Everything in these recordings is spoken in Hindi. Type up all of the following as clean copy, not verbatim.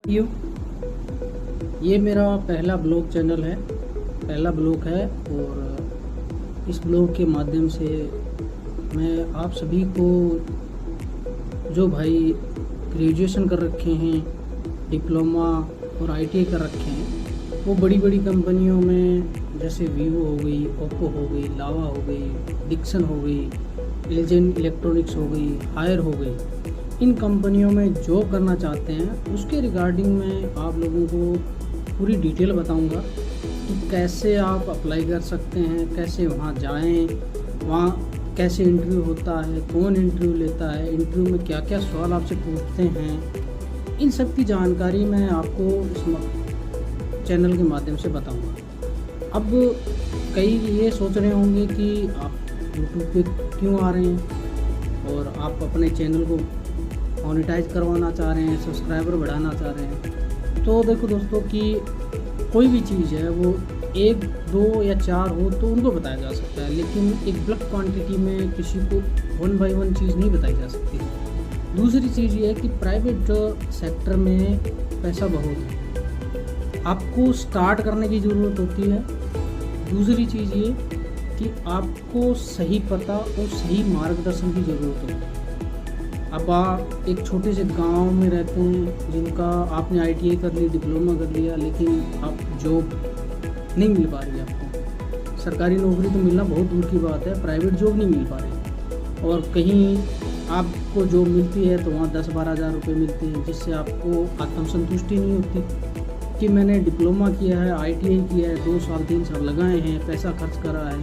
यू ये मेरा पहला ब्लॉग चैनल है, पहला ब्लॉग है। और इस ब्लॉग के माध्यम से मैं आप सभी को, जो भाई ग्रेजुएशन कर रखे हैं, डिप्लोमा और आईटीआई कर रखे हैं, वो बड़ी बड़ी कंपनियों में जैसे वीवो हो गई, ओप्पो हो गई, लावा हो गई, डिक्सन हो गई, एलजेन इलेक्ट्रॉनिक्स हो गई, हायर हो गई, इन कंपनियों में जॉब करना चाहते हैं। उसके रिगार्डिंग मैं आप लोगों को पूरी डिटेल बताऊंगा कि कैसे आप अप्लाई कर सकते हैं, कैसे वहां जाएं, वहां कैसे इंटरव्यू होता है, कौन इंटरव्यू लेता है, इंटरव्यू में क्या क्या सवाल आपसे पूछते हैं, इन सब की जानकारी मैं आपको इस चैनल के माध्यम से बताऊंगा। अब कई ये सोच रहे होंगे कि आप यूट्यूब पे क्यों आ रहे हैं और आप अपने चैनल को मोनेटाइज करवाना चाह रहे हैं, सब्सक्राइबर बढ़ाना चाह रहे हैं। तो देखो दोस्तों कि कोई भी चीज़ है वो 1, 2 या 4 हो तो उनको बताया जा सकता है, लेकिन एक बल्क क्वांटिटी में किसी को 1 बाय 1 चीज़ नहीं बताई जा सकती। दूसरी चीज़ ये है कि प्राइवेट सेक्टर में पैसा बहुत है, आपको स्टार्ट करने की ज़रूरत होती है। दूसरी चीज़ ये कि आपको सही पता और सही मार्गदर्शन की ज़रूरत होती है। अब आप एक छोटे से गांव में रहते हैं, जिनका आपने आईटीआई कर ली, डिप्लोमा कर लिया, लेकिन आप जॉब नहीं मिल पा रही है आपको। सरकारी नौकरी तो मिलना बहुत दूर की बात है, प्राइवेट जॉब नहीं मिल पा रही। और कहीं आपको जॉब मिलती है तो वहाँ 10-12 हज़ार रुपये मिलते हैं, जिससे आपको आत्मसंतुष्टि नहीं होती कि मैंने डिप्लोमा किया है, आईटीआई किया है, 2 साल 3 साल लगाए हैं, पैसा खर्च करा है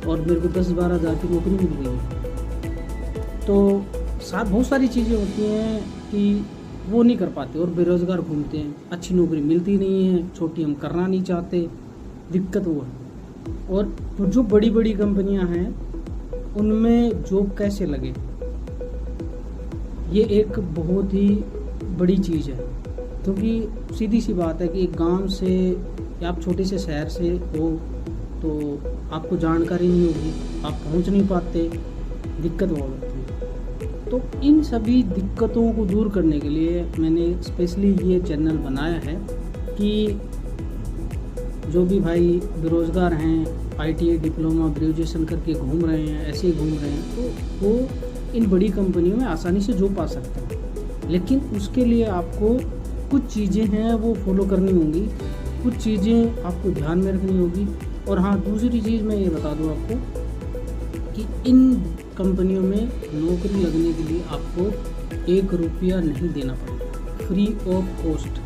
और मेरे को 10-12 हज़ार की नौकरी मिल रही है। तो साथ बहुत सारी चीज़ें होती हैं कि वो नहीं कर पाते और बेरोज़गार घूमते हैं, अच्छी नौकरी मिलती नहीं है, छोटी हम करना नहीं चाहते, दिक्कत वो है। और जो बड़ी बड़ी कंपनियां हैं उनमें जॉब कैसे लगे, ये एक बहुत ही बड़ी चीज़ है। क्योंकि सीधी सी बात है कि एक गांव से या आप छोटे से शहर से हो तो आपको जानकारी नहीं होगी, आप पहुंच नहीं पाते, दिक्कत बहुत होती है। तो इन सभी दिक्कतों को दूर करने के लिए मैंने स्पेशली ये चैनल बनाया है कि जो भी भाई बेरोज़गार हैं, आईटीआई डिप्लोमा ग्रेजुएशन करके घूम रहे हैं, ऐसे ही घूम रहे हैं, तो वो इन बड़ी कंपनियों में आसानी से जॉब पा सकते हैं। लेकिन उसके लिए आपको कुछ चीज़ें हैं वो फॉलो करनी होंगी, कुछ चीज़ें आपको ध्यान में रखनी होगी। और हाँ, दूसरी चीज़ मैं ये बता दूँ आपको कि इन कंपनियों में नौकरी लगने के लिए आपको 1 रुपया नहीं देना पड़ेगा, फ्री ऑफ कॉस्ट।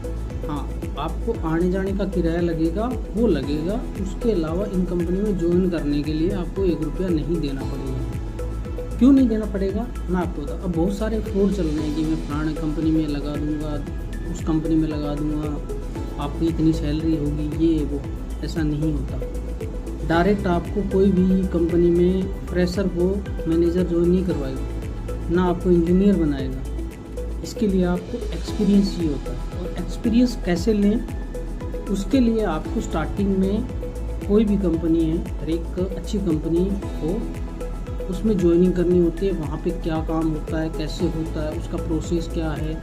हाँ, आपको आने जाने का किराया लगेगा, वो लगेगा। उसके अलावा इन कंपनी में ज्वाइन करने के लिए आपको 1 रुपया नहीं देना पड़ेगा। क्यों नहीं देना पड़ेगा मैं आपको बता। अब बहुत सारे फ्रॉड चल रहे हैं कि मैं फलाने कंपनी में लगा दूंगा, उस कंपनी में लगा दूंगा, आपकी इतनी सैलरी होगी, ये वो। ऐसा नहीं होता। डायरेक्ट आपको कोई भी कंपनी में फ्रेशर को मैनेजर ज्वाइन नहीं करवाएगा, ना आपको इंजीनियर बनाएगा। इसके लिए आपको एक्सपीरियंस चाहिए होता है। और एक्सपीरियंस कैसे लें, उसके लिए आपको स्टार्टिंग में कोई भी कंपनी है, हर एक अच्छी कंपनी हो, उसमें ज्वाइनिंग करनी होती है। वहाँ पे क्या काम होता है, कैसे होता है, उसका प्रोसेस क्या है,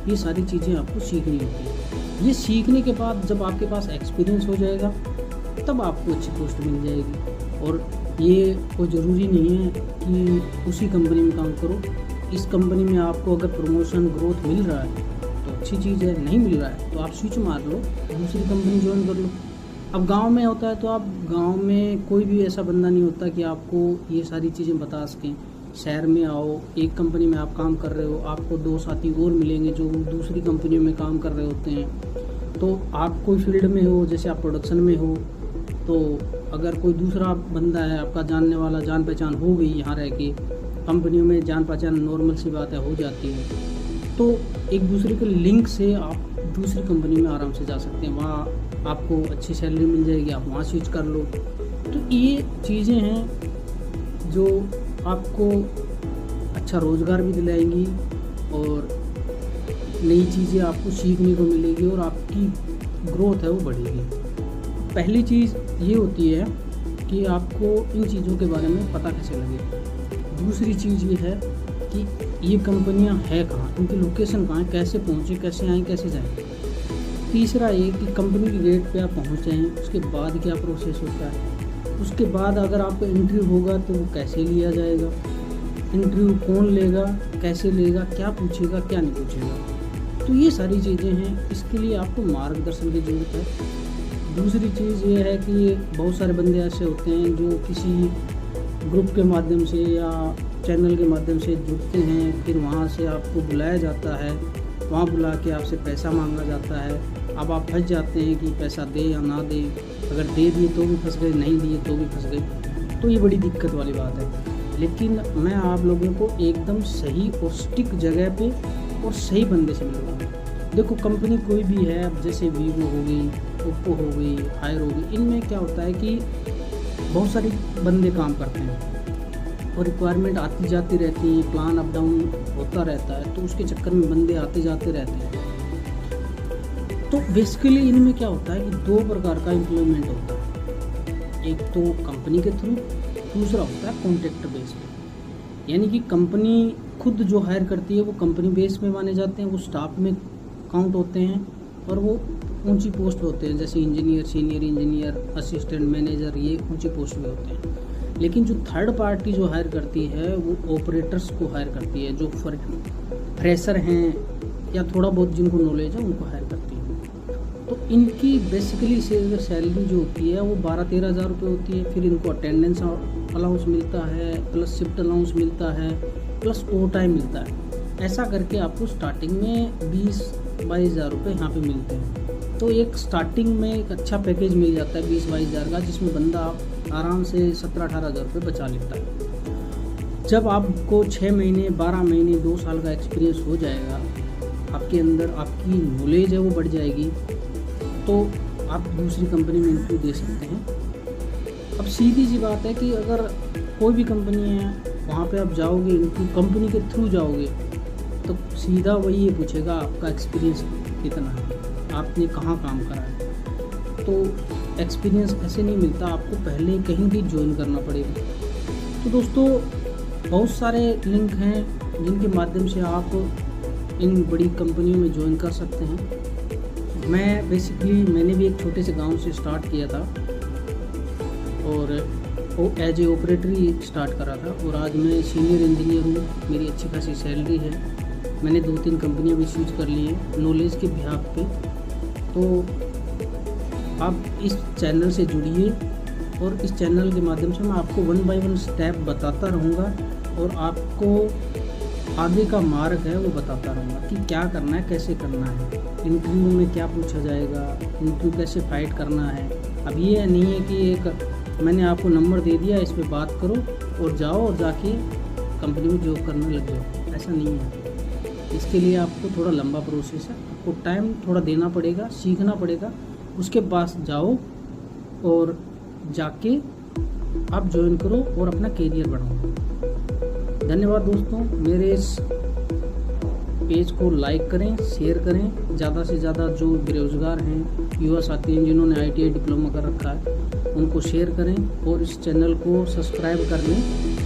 ये सारी चीज़ें आपको सीखनी होती है। ये सीखने के बाद जब आपके पास एक्सपीरियंस हो जाएगा तब आपको अच्छी पोस्ट मिल जाएगी। और ये कोई ज़रूरी नहीं है कि उसी कंपनी में काम करो। इस कंपनी में आपको अगर प्रमोशन ग्रोथ मिल रहा है तो अच्छी चीज़ है, नहीं मिल रहा है तो आप स्विच मार लो, दूसरी कंपनी ज्वाइन कर लो। अब गांव में होता है तो आप गांव में कोई भी ऐसा बंदा नहीं होता कि आपको ये सारी चीज़ें बता सकें। शहर में आओ, एक कंपनी में आप काम कर रहे हो, आपको 2 साथी और मिलेंगे जो दूसरी कंपनियों में काम कर रहे होते हैं। तो आप कोई फील्ड में हो, जैसे आप प्रोडक्शन में हो, तो अगर कोई दूसरा बंदा है आपका जानने वाला, जान पहचान हो गई, यहाँ रह के कंपनियों में जान पहचान नॉर्मल सी बात है, हो जाती है, तो एक दूसरे के लिंक से आप दूसरी कंपनी में आराम से जा सकते हैं। वहाँ आपको अच्छी सैलरी मिल जाएगी, आप वहाँ स्विच कर लो। तो ये चीज़ें हैं जो आपको अच्छा रोज़गार भी दिलाएंगी और नई चीज़ें आपको सीखने को मिलेगी और आपकी ग्रोथ है वो बढ़ेगी। पहली चीज़ ये होती है कि आपको इन चीज़ों के बारे में पता कैसे लगे। दूसरी चीज़ ये है कि ये कंपनियां हैं कहाँ, उनकी लोकेशन कहाँ है, कैसे पहुँचे, कैसे आएँ, कैसे जाएँ। तीसरा ये कि कंपनी के गेट पे आप पहुँच जाएँ, उसके बाद क्या प्रोसेस होता है, उसके बाद अगर आपका इंटरव्यू होगा तो वो कैसे लिया जाएगा, इंटरव्यू कौन लेगा, कैसे लेगा, क्या पूछेगा, क्या नहीं पूछेगा। तो ये सारी चीज़ें हैं, इसके लिए आपको मार्गदर्शन की ज़रूरत है। दूसरी चीज़ ये है कि बहुत सारे बंदे ऐसे होते हैं जो किसी ग्रुप के माध्यम से या चैनल के माध्यम से जुड़ते हैं, फिर वहाँ से आपको बुलाया जाता है, वहाँ बुला के आपसे पैसा मांगा जाता है। अब आप फंस जाते हैं कि पैसा दे या ना दे, अगर दे दिए तो भी फंस गए, नहीं दिए तो भी फंस गए। तो ये बड़ी दिक्कत वाली बात है। लेकिन मैं आप लोगों को एकदम सही और सटीक जगह पे और सही बंदे से मिलूँगा। देखो कंपनी कोई भी है, अब जैसे वीवो हो गई, ओप्पो हो गई, हायर हो गई, इनमें क्या होता है कि बहुत सारे बंदे काम करते हैं और रिक्वायरमेंट आती जाती रहती है, प्लान अप डाउन होता रहता है, तो उसके चक्कर में बंदे आते जाते रहते हैं। तो बेसिकली इनमें क्या होता है कि दो प्रकार का एम्प्लॉयमेंट होता है, एक तो कंपनी के थ्रू, दूसरा होता है कॉन्ट्रैक्ट बेस पे। यानी कि कंपनी खुद जो हायर करती है वो कंपनी बेस में माने जाते हैं, वो स्टाफ में काउंट होते हैं और वो ऊंची पोस्ट होते हैं, जैसे engineer, senior engineer, assistant manager, ये ऊंची पोस्ट में होते हैं। लेकिन जो थर्ड पार्टी जो हायर करती है वो ऑपरेटर्स को हायर करती है, जो फ्रेशर हैं या थोड़ा बहुत जिनको नॉलेज है उनको हायर करती है। तो इनकी बेसिकली सैलरी जो होती है वो 12-13 हज़ार रुपये होती है। फिर इनको अटेंडेंस अलाउंस मिलता है, प्लस शिफ्ट अलाउंस मिलता है, प्लस ओवर टाइम मिलता है। ऐसा करके आपको स्टार्टिंग में 20-22 हज़ार रुपये यहाँ पे मिलते हैं। तो एक स्टार्टिंग में एक अच्छा पैकेज मिल जाता है 20-22 हज़ार का, जिसमें बंदा आराम से 17-18 हज़ार रुपये बचा लेता है। जब आपको 6 महीने, 12 महीने, 2 साल का एक्सपीरियंस हो जाएगा, आपके अंदर आपकी नॉलेज है वो बढ़ जाएगी, तो आप दूसरी कंपनी में इंटरव्यू दे सकते हैं। अब सीधी सी बात है कि अगर कोई भी कंपनी है वहाँ पे आप जाओगे, इंटरव्यू कंपनी के थ्रू जाओगे, तो सीधा वही ये पूछेगा आपका एक्सपीरियंस कितना है, आपने कहाँ काम करा है। तो एक्सपीरियंस ऐसे नहीं मिलता, आपको पहले कहीं भी ज्वाइन करना पड़ेगा। तो दोस्तों बहुत सारे लिंक हैं जिनके माध्यम से आप इन बड़ी कंपनियों में ज्वाइन कर सकते हैं। मैंने भी एक छोटे से गांव से स्टार्ट किया था और एज ए ऑपरेटर ही स्टार्ट करा था, और आज मैं सीनियर इंजीनियर हूँ, मेरी अच्छी खासी सैलरी है। मैंने 2-3 कंपनियाँ भी स्विच कर ली हैं नॉलेज के बिहाफ पे। तो आप इस चैनल से जुड़िए और इस चैनल के माध्यम से मैं आपको 1 बाय 1 स्टेप बताता रहूँगा और आपको आगे का मार्ग है वो बताता रहूँगा कि क्या करना है, कैसे करना है, इंटरव्यू में क्या पूछा जाएगा, इंटरव्यू कैसे फाइट करना है। अब ये नहीं है कि एक मैंने आपको नंबर दे दिया, इस पर बात करो और जाओ और जाके कंपनी में जॉब करने लग जाओ, ऐसा नहीं है। इसके लिए आपको थोड़ा लंबा प्रोसेस है, आपको टाइम थोड़ा देना पड़ेगा, सीखना पड़ेगा, उसके पास जाओ और जाके आप ज्वाइन करो और अपना करियर बढ़ाओ। धन्यवाद दोस्तों, मेरे इस पेज को लाइक करें, शेयर करें। ज़्यादा से ज़्यादा जो बेरोज़गार हैं, युवा साथी हैं जिन्होंने ITI डिप्लोमा कर रखा है, उनको शेयर करें और इस चैनल को सब्सक्राइब कर लें,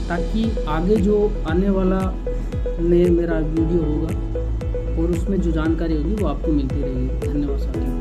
ताकि आगे जो आने वाला मेरा वीडियो होगा और उसमें जो जानकारी होगी वो आपको मिलती रहेगी। धन्यवाद साथियों।